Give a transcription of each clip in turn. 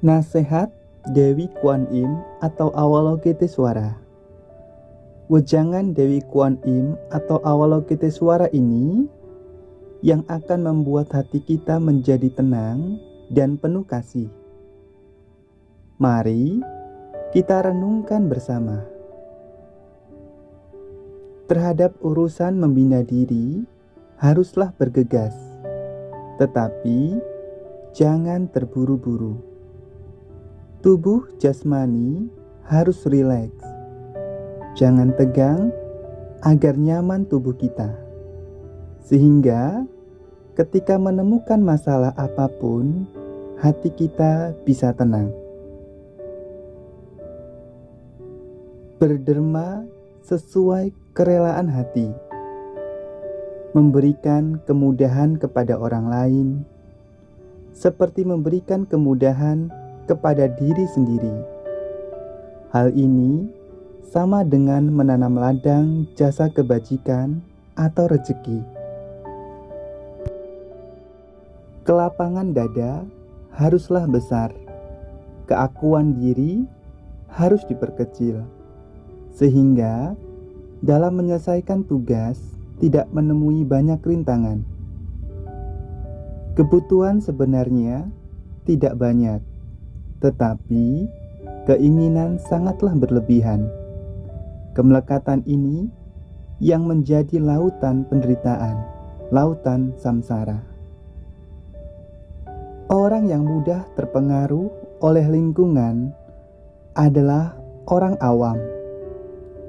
Nasihat Dewi Kuan Im atau Avalokitesvara. Wejangan Dewi Kuan Im atau Avalokitesvara ini yang akan membuat hati kita menjadi tenang dan penuh kasih. Mari kita renungkan bersama. Terhadap urusan membina diri, haruslah bergegas, tetapi jangan terburu-buru. Tubuh jasmani harus rileks, jangan tegang agar nyaman tubuh kita. Sehingga ketika menemukan masalah apapun, hati kita bisa tenang. Berderma sesuai kerelaan hati, memberikan kemudahan kepada orang lain, seperti memberikan kemudahan kepada diri sendiri. Hal ini sama dengan menanam ladang jasa kebajikan atau rezeki. Kelapangan dada haruslah besar, keakuan diri harus diperkecil, sehingga dalam menyelesaikan tugas tidak menemui banyak rintangan. Kebutuhan sebenarnya tidak banyak, tetapi keinginan sangatlah berlebihan. Kemelekatan ini yang menjadi lautan penderitaan, lautan samsara. Orang yang mudah terpengaruh oleh lingkungan adalah orang awam.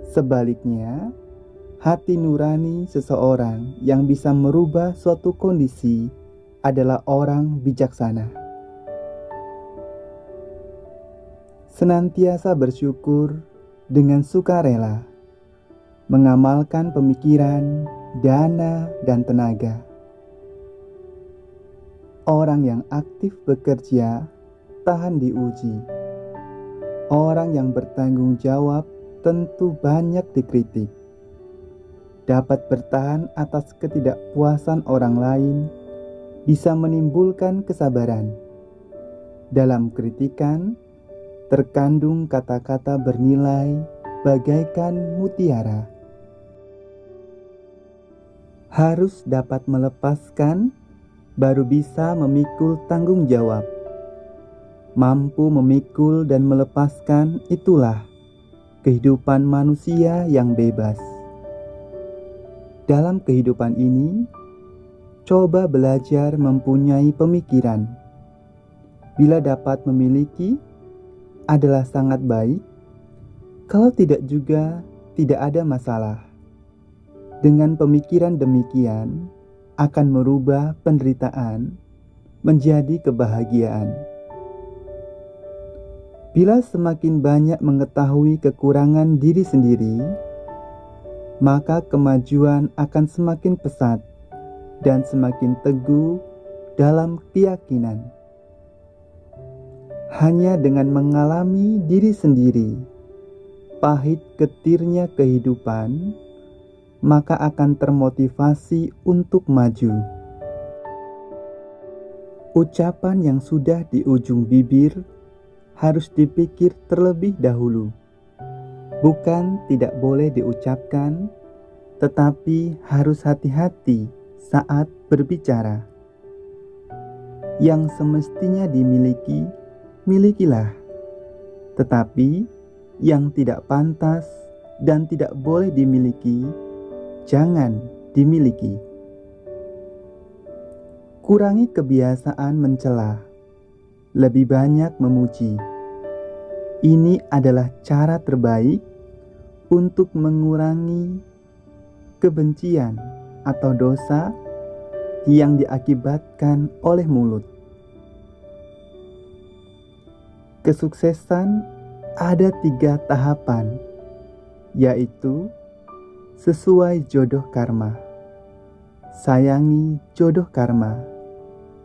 Sebaliknya, hati nurani seseorang yang bisa merubah suatu kondisi adalah orang bijaksana. Senantiasa bersyukur dengan sukarela, mengamalkan pemikiran, dana, dan tenaga. Orang yang aktif bekerja tahan diuji. Orang yang bertanggung jawab tentu banyak dikritik. Dapat bertahan atas ketidakpuasan orang lain bisa menimbulkan kesabaran. Dalam kritikan terkandung kata-kata bernilai bagaikan mutiara. Harus dapat melepaskan, baru bisa memikul tanggung jawab. Mampu memikul dan melepaskan, itulah kehidupan manusia yang bebas. Dalam kehidupan ini, coba belajar mempunyai pemikiran. Bila dapat memiliki, adalah sangat baik. Kalau tidak juga, tidak ada masalah. Dengan pemikiran demikian, akan merubah penderitaan menjadi kebahagiaan. Bila semakin banyak mengetahui kekurangan diri sendiri, maka kemajuan akan semakin pesat dan semakin teguh dalam keyakinan. Hanya dengan mengalami diri sendiri, pahit getirnya kehidupan, maka akan termotivasi untuk maju. Ucapan yang sudah di ujung bibir harus dipikir terlebih dahulu. Bukan tidak boleh diucapkan, tetapi harus hati-hati saat berbicara. Yang semestinya dimiliki, milikilah. Tetapi yang tidak pantas dan tidak boleh dimiliki, jangan dimiliki. Kurangi kebiasaan mencela, lebih banyak memuji. Ini adalah cara terbaik untuk mengurangi kebencian atau dosa yang diakibatkan oleh mulut. Kesuksesan ada 3 tahapan, yaitu sesuai jodoh karma, sayangi jodoh karma,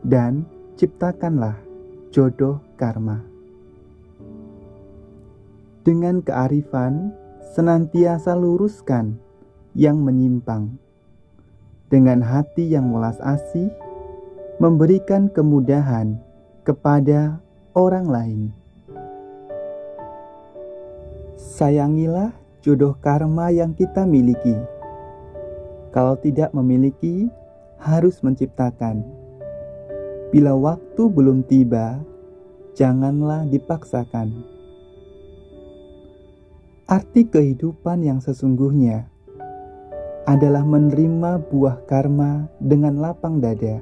dan ciptakanlah jodoh karma. Dengan kearifan, senantiasa luruskan yang menyimpang. Dengan hati yang welas asih, memberikan kemudahan kepada orang lain. Sayangilah jodoh karma yang kita miliki. Kalau tidak memiliki, harus menciptakan. Bila waktu belum tiba, janganlah dipaksakan. Arti kehidupan yang sesungguhnya adalah menerima buah karma dengan lapang dada,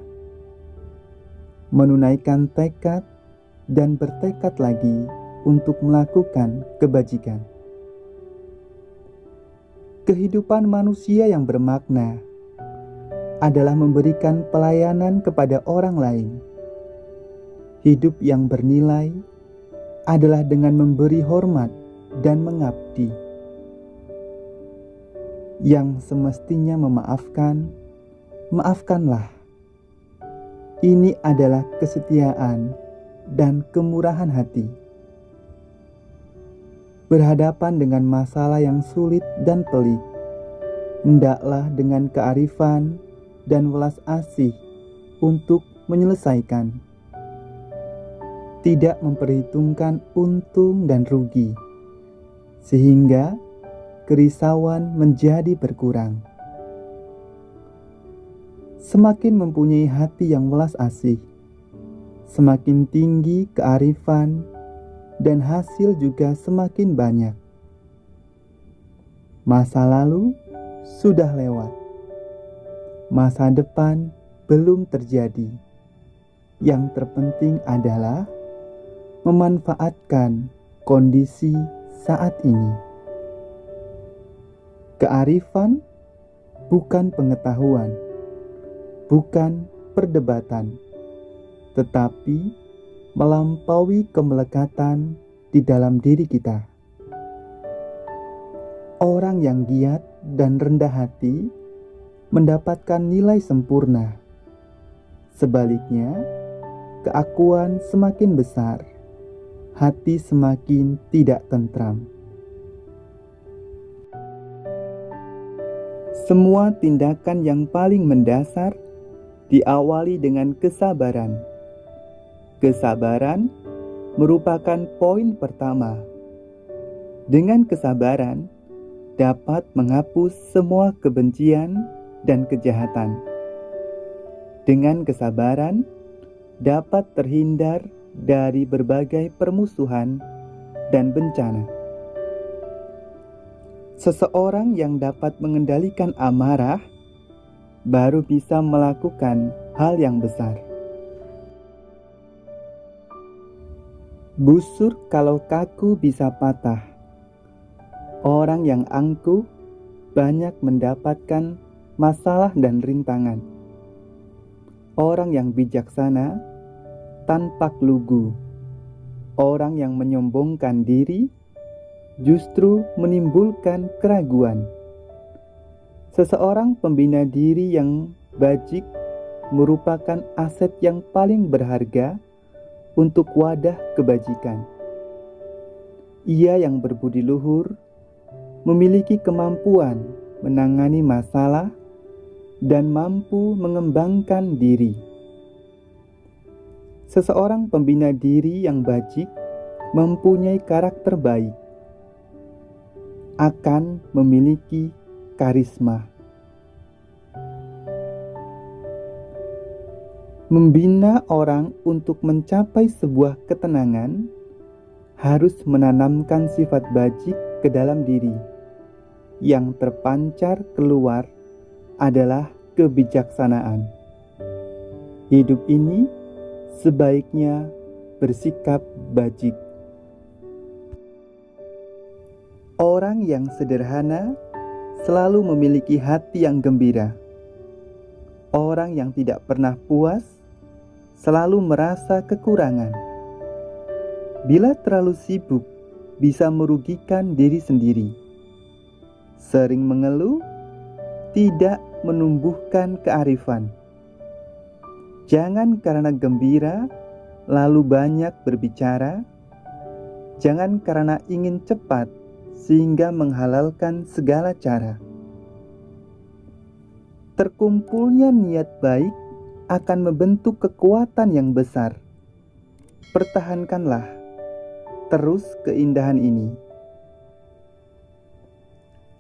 menunaikan tekad dan bertekad lagi untuk melakukan kebajikan. Kehidupan manusia yang bermakna adalah memberikan pelayanan kepada orang lain. Hidup yang bernilai adalah dengan memberi hormat dan mengabdi. Yang semestinya memaafkan, maafkanlah. Ini adalah kesetiaan dan kemurahan hati. Berhadapan dengan masalah yang sulit dan pelik, hendaklah dengan kearifan dan welas asih untuk menyelesaikan. Tidak memperhitungkan untung dan rugi, sehingga kerisauan menjadi berkurang. Semakin mempunyai hati yang welas asih, semakin tinggi kearifan dan hasil juga semakin banyak. Masa lalu sudah lewat, masa depan belum terjadi. Yang terpenting adalah memanfaatkan kondisi saat ini. Kearifan bukan pengetahuan, bukan perdebatan, tetapi melampaui kemelekatan di dalam diri kita. Orang yang giat dan rendah hati mendapatkan nilai sempurna. Sebaliknya, keakuan semakin besar, hati semakin tidak tentram. Semua tindakan yang paling mendasar diawali dengan kesabaran. Kesabaran merupakan poin pertama. Dengan kesabaran dapat menghapus semua kebencian dan kejahatan. Dengan kesabaran dapat terhindar dari berbagai permusuhan dan bencana. Seseorang yang dapat mengendalikan amarah baru bisa melakukan hal yang besar. Busur kalau kaku bisa patah. Orang yang angkuh banyak mendapatkan masalah dan rintangan. Orang yang bijaksana tampak lugu. Orang yang menyombongkan diri justru menimbulkan keraguan. Seseorang pembina diri yang bajik merupakan aset yang paling berharga untuk wadah kebajikan. Ia yang berbudi luhur memiliki kemampuan menangani masalah dan mampu mengembangkan diri. Seseorang pembina diri yang bajik mempunyai karakter baik, akan memiliki karisma. Membina orang untuk mencapai sebuah ketenangan harus menanamkan sifat bajik ke dalam diri. Yang terpancar keluar adalah kebijaksanaan. Hidup ini sebaiknya bersikap bajik. Orang yang sederhana selalu memiliki hati yang gembira. Orang yang tidak pernah puas selalu merasa kekurangan. Bila terlalu sibuk, bisa merugikan diri sendiri. Sering mengeluh tidak menumbuhkan kearifan. Jangan karena gembira lalu banyak berbicara. Jangan karena ingin cepat sehingga menghalalkan segala cara. Terkumpulnya niat baik akan membentuk kekuatan yang besar. pertahankanlah terus keindahan ini.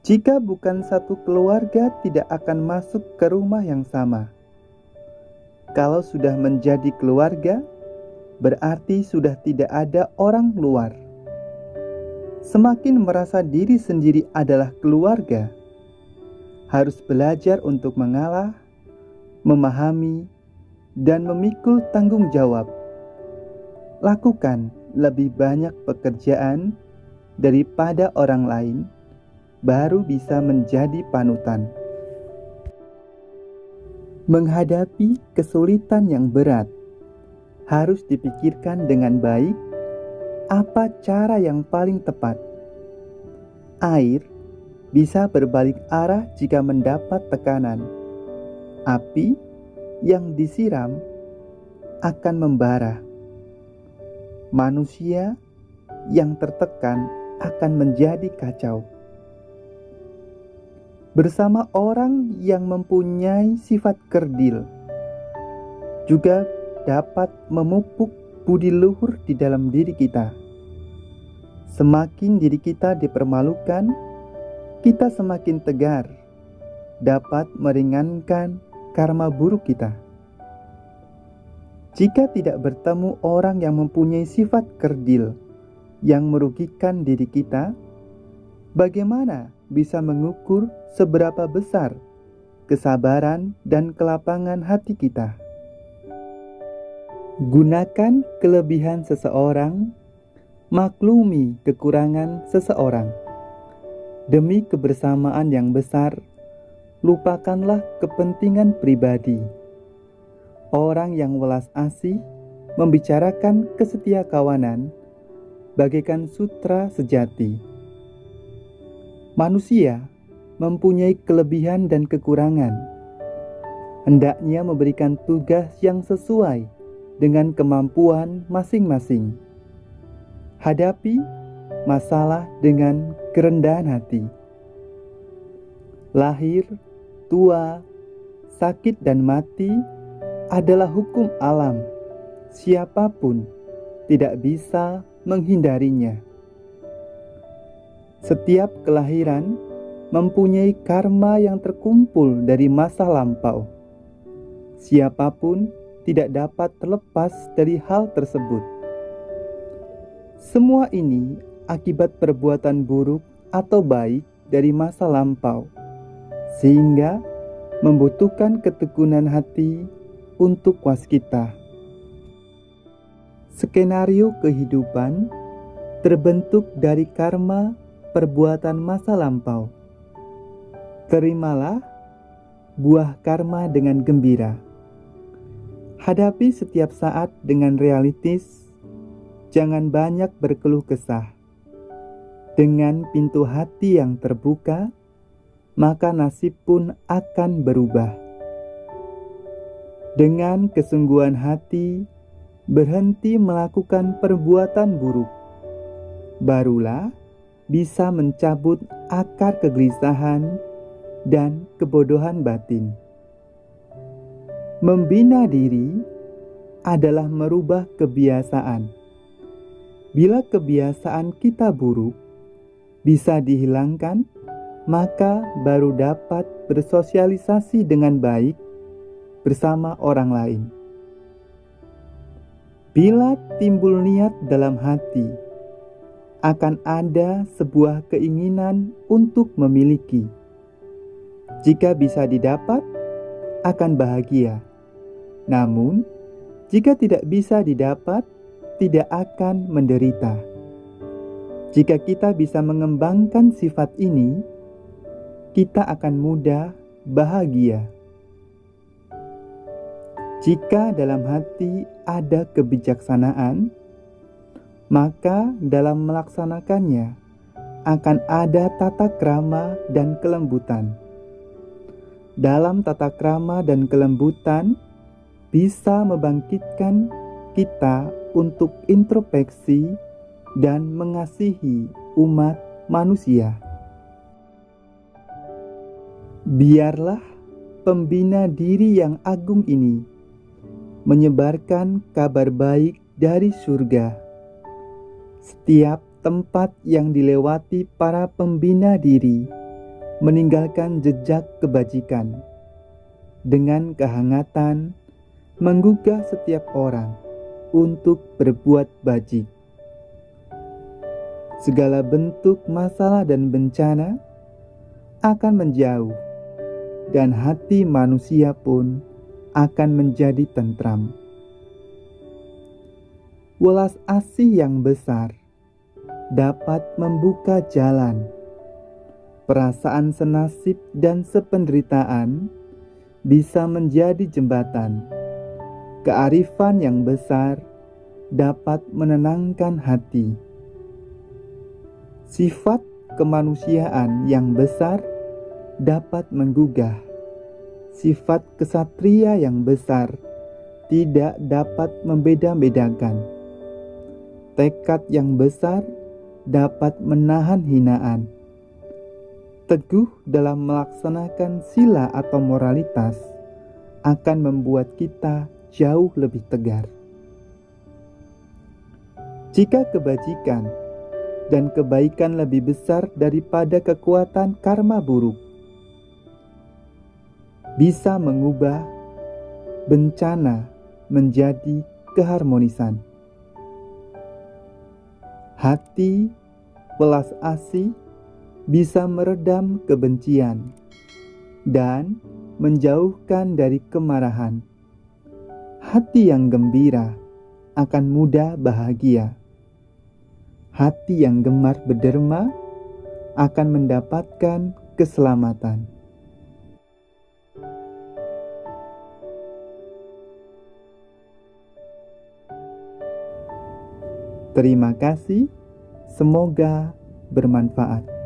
Jika bukan satu keluarga tidak akan masuk ke rumah yang sama. Kalau sudah menjadi keluarga, berarti sudah tidak ada orang luar. Semakin merasa diri sendiri adalah keluarga, harus belajar untuk mengalah, memahami, dan memikul tanggung jawab. Lakukan lebih banyak pekerjaan daripada orang lain, baru bisa menjadi panutan. Menghadapi kesulitan yang berat, harus dipikirkan dengan baik apa cara yang paling tepat. Air bisa berbalik arah jika mendapat tekanan. Api yang disiram akan membara. Manusia yang tertekan akan menjadi kacau. Bersama orang yang mempunyai sifat kerdil juga dapat memupuk budi luhur di dalam diri kita. Semakin diri kita dipermalukan, kita semakin tegar, dapat meringankan karma buruk kita. Jika tidak bertemu orang yang mempunyai sifat kerdil yang merugikan diri kita, bagaimana bisa mengukur seberapa besar kesabaran dan kelapangan hati kita? Gunakan kelebihan seseorang, maklumi kekurangan seseorang. Demi kebersamaan yang besar, lupakanlah kepentingan pribadi. Orang yang welas asih membicarakan kesetiakawanan bagaikan sutra sejati. Manusia mempunyai kelebihan dan kekurangan. Hendaknya memberikan tugas yang sesuai dengan kemampuan masing-masing. Hadapi masalah dengan kerendahan hati. Lahir, tua, sakit dan mati adalah hukum alam. Siapapun tidak bisa menghindarinya. Setiap kelahiran mempunyai karma yang terkumpul dari masa lampau. Siapapun tidak dapat terlepas dari hal tersebut. Semua ini akibat perbuatan buruk atau baik dari masa lampau, sehingga membutuhkan ketekunan hati untuk waskita. Skenario kehidupan terbentuk dari karma perbuatan masa lampau. Terimalah buah karma dengan gembira. Hadapi setiap saat dengan realistis. Jangan banyak berkeluh kesah. Dengan pintu hati yang terbuka, maka nasib pun akan berubah. Dengan kesungguhan hati, berhenti melakukan perbuatan buruk. Barulah bisa mencabut akar kegelisahan dan kebodohan batin. Membina diri adalah merubah kebiasaan. Bila kebiasaan kita buruk bisa dihilangkan, maka baru dapat bersosialisasi dengan baik bersama orang lain. Bila timbul niat dalam hati, akan ada sebuah keinginan untuk memiliki. Jika bisa didapat, akan bahagia. Namun, jika tidak bisa didapat, tidak akan menderita. Jika kita bisa mengembangkan sifat ini, kita akan mudah bahagia. Jika dalam hati ada kebijaksanaan, maka dalam melaksanakannya akan ada tata krama dan kelembutan. Dalam tata krama dan kelembutan bisa membangkitkan kita untuk introspeksi dan mengasihi umat manusia. Biarlah pembina diri yang agung ini menyebarkan kabar baik dari surga. Setiap tempat yang dilewati para pembina diri meninggalkan jejak kebajikan. Dengan kehangatan, menggugah setiap orang untuk berbuat bajik. Segala bentuk masalah dan bencana akan menjauh, dan hati manusia pun akan menjadi tentram. Welas asih yang besar dapat membuka jalan. Perasaan senasib dan sependeritaan bisa menjadi jembatan. Kearifan yang besar dapat menenangkan hati. Sifat kemanusiaan yang besar dapat menggugah. Sifat kesatria yang besar tidak dapat membeda-bedakan. Tekad yang besar dapat menahan hinaan. Teguh dalam melaksanakan sila atau moralitas akan membuat kita jauh lebih tegar. Jika kebajikan dan kebaikan lebih besar daripada kekuatan karma buruk, bisa mengubah bencana menjadi keharmonisan. Hati welas asih bisa meredam kebencian dan menjauhkan dari kemarahan. Hati yang gembira akan mudah bahagia. Hati yang gemar berderma akan mendapatkan keselamatan. Terima kasih, semoga bermanfaat.